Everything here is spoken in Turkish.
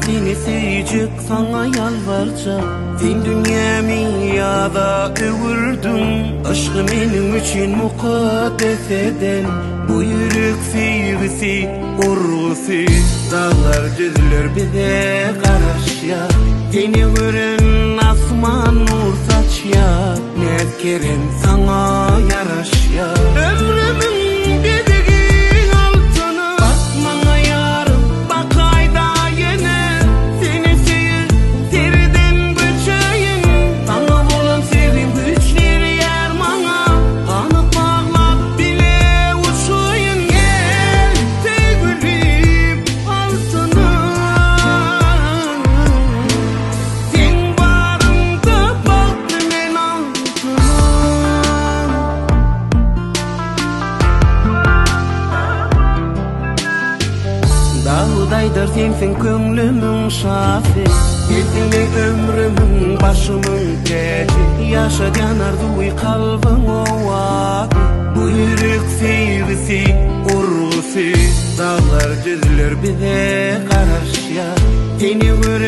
seni sevecek, sana yalvaracak. Sen dünyamı ya da övürdün, aşkı benim için mukaddes eden. Bu yürek sevgisi, urgusu, dağlar düzülür bize karışya. Seni gören asman nur saçya, nezkerim sana yaraşya. Ömrümün dediği altını bakmana yarım, bak ayda yine. Seni sevir, seriden göçeyin. Sana bulan sevim güçler yer bana. Kanıp bağlap bile uçuyun. Gel sevgilim altını. Sen barında baktım en altına. Dağdaydır sensin köngülümün şafi. Yetinle ömrümün başımın teci. Yaşa yanardı kalbin o vakit. Bu yürek sevgisi, urgusu, dağlar düzülür bize karşıya. Seni gören